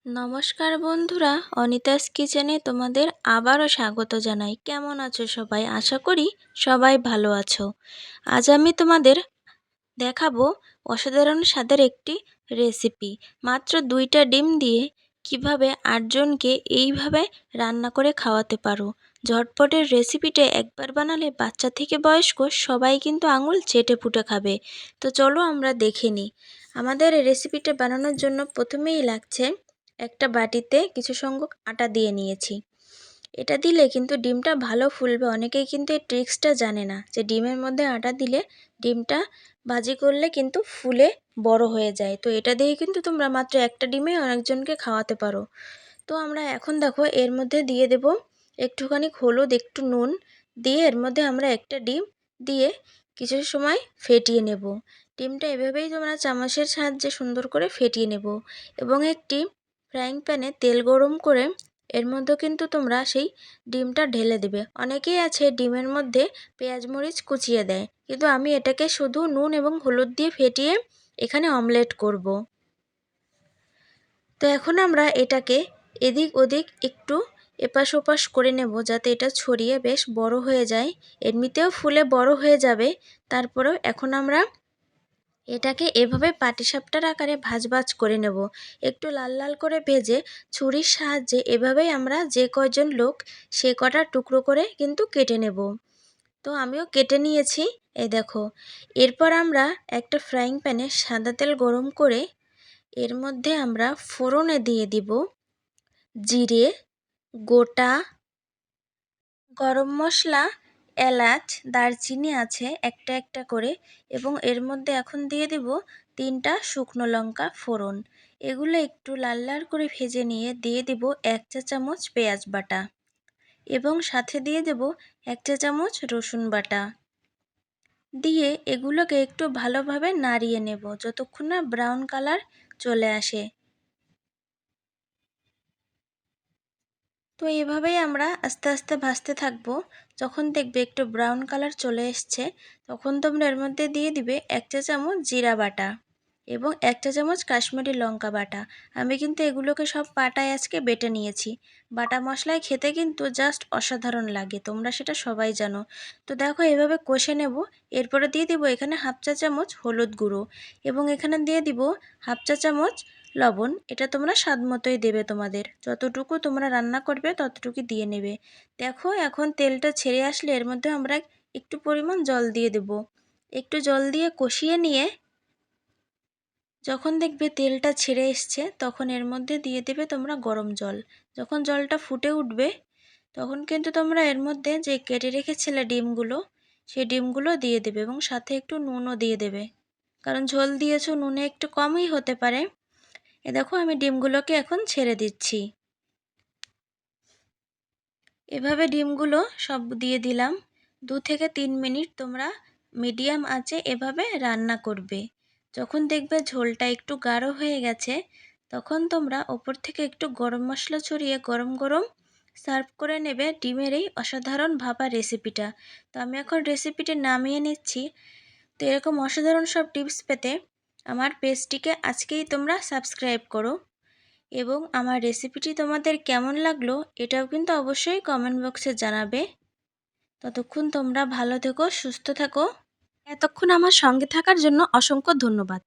নমস্কার বন্ধুরা, অনিতাস কিচেনে তোমাদের আবারও স্বাগত জানাই। কেমন আছো সবাই? আশা করি সবাই ভালো আছো। আজ আমি তোমাদের দেখাবো অসাধারণ স্বাদের একটি রেসিপি। মাত্র 2টা ডিম দিয়ে কিভাবে 8 জনকে এইভাবে রান্না করে খাওয়াতে পারো। ঝটপটের রেসিপিটা একবার বানালে বাচ্চা থেকে বয়স্ক সবাই কিন্তু আঙুল চেটে পুটে খাবে। তো চলো আমরা দেখে নিই। আমাদের এই রেসিপিটা বানানোর জন্য প্রথমেই লাগছে একটা বাটিতে কিছু সংখ্যক আটা দিয়ে নিয়েছি। এটা দিলে কিন্তু ডিমটা ভালো ফুলবে। অনেকেই কিন্তু এই ট্রিক্সটা জানে না যে ডিমের মধ্যে আটা দিলে ডিমটা ভাজি করলে কিন্তু ফুলে বড় হয়ে যায়। তো এটা দিয়ে কিন্তু তোমরা মাত্র একটা ডিমে অনেকজনকে খাওয়াতে পারো। তো আমরা এখন দেখো এর মধ্যে দিয়ে দেব একটুখানি হলুদ, একটু নুন দিয়ে এর মধ্যে আমরা একটা ডিম দিয়ে কিছু সময় ফেটিয়ে নেব। ডিমটা এভাবেই তোমরা চামচের সাহায্যে সুন্দর করে ফেটিয়ে নেব এবং একটি ফ্রাইং প্যানে তেল গরম করে এর মধ্যে কিন্তু তোমরা সেই ডিমটা ঢেলে দেবে। অনেকেই আছে ডিমের মধ্যে পেঁয়াজ মরিচ কুচিয়ে দেয়, কিন্তু আমি এটাকে শুধু নুন এবং হলুদ দিয়ে ফেটিয়ে এখানে অমলেট করব। তো এখন আমরা এটাকে এদিক ওদিক একটু এপাশ ওপাশ করে নেব যাতে এটা ছড়িয়ে বেশ বড় হয়ে যায়। এমনিতেও ফুলে বড় হয়ে যাবে। তারপরেও এখন আমরা এটাকে এভাবে পাটিসাপটার আকারে ভাজ করে নেব। একটু লাল লাল করে ভেজে ছুরির সাহায্যে এভাবেই আমরা যে কয়জন লোক সে কটা টুকরো করে কিন্তু কেটে নেব। তো আমিও কেটে নিয়েছি, এই দেখো। এরপর আমরা একটা ফ্রাইং প্যানে সাদা তেল গরম করে এর মধ্যে আমরা ফোড়নে দিয়ে দিব জিরে, গোটা গরম মশলা, এলাচ, দারচিনি আছে একটা একটা করে, এবং এর মধ্যে এখন দিয়ে দিব 3টা শুকনো লঙ্কা ফোড়ন। এগুলো একটু লাল লাল করে ভেজে নিয়ে দিয়ে দিব 1 চা চামচ পেঁয়াজ বাটা এবং সাথে দিয়ে দেব 1 চা চামচ রসুন বাটা। দিয়ে এগুলোকে একটু ভালোভাবে নাড়িয়ে নেব যতক্ষণ না ব্রাউন কালার চলে আসে। তো এভাবেই আমরা আস্তে আস্তে ভাজতে থাকবো। যখন দেখবে একটু ব্রাউন কালার চলে এসছে তখন তোমরা এর মধ্যে দিয়ে দিবে 1 চা চামচ জিরা বাটা এবং 1 চা চামচ কাশ্মীরি লঙ্কা বাটা। আমি কিন্তু এগুলোকে সব পাটায় আজকে বেটে নিয়েছি। বাটা মশলায় খেতে কিন্তু জাস্ট অসাধারণ লাগে, তোমরা সেটা সবাই জানো। তো দেখো এভাবে কষে নেব। এরপরে দিয়ে দিব এখানে 1/2 চা চামচ হলুদ গুঁড়ো এবং এখানে দিয়ে দিব 1/2 চা চামচ লবণ। এটা তোমরা স্বাদ মতোই দেবে, তোমাদের যতটুকু তোমরা রান্না করবে ততটুকু দিয়ে নেবে। দেখো এখন তেলটা ছেড়ে আসলে এর মধ্যে আমরা একটু পরিমাণ জল দিয়ে দেব। একটু জল দিয়ে কষিয়ে নিয়ে যখন দেখবে তেলটা ছেড়ে এসছে তখন এর মধ্যে দিয়ে দেবে তোমরা গরম জল। যখন জলটা ফুটে উঠবে তখন কিন্তু তোমরা এর মধ্যে যে কেটে রেখেছিলে ডিমগুলো সেই ডিমগুলো দিয়ে দেবে এবং সাথে একটু নুনও দিয়ে দেবে, কারণ ঝোল দিয়েছো, নুনে একটু কমই হতে পারে। এ দেখো আমি ডিমগুলোকে এখন ছেড়ে দিচ্ছি। এভাবে ডিমগুলো সব দিয়ে দিলাম। 2 থেকে 3 মিনিট তোমরা মিডিয়াম আঁচে এভাবে রান্না করবে। যখন দেখবে ঝোলটা একটু গাঢ় হয়ে গেছে তখন তোমরা ওপর থেকে একটু গরম মশলা ছড়িয়ে গরম গরম সার্ভ করে নেবে ডিমের এই অসাধারণ ভাপা রেসিপিটা। তো আমি এখন রেসিপিটি নামিয়ে নিচ্ছি। তো এরকম অসাধারণ সব টিপস পেতে আমার পেজটিকে আজকেই তোমরা সাবস্ক্রাইব করো এবং আমার রেসিপিটি তোমাদের কেমন লাগলো এটাও কিন্তু অবশ্যই কমেন্ট বক্সে জানাবে। ততক্ষণ তোমরা ভালো থেকো, সুস্থ থাকো। এতক্ষণ আমার সঙ্গে থাকার জন্য অসংখ্য ধন্যবাদ।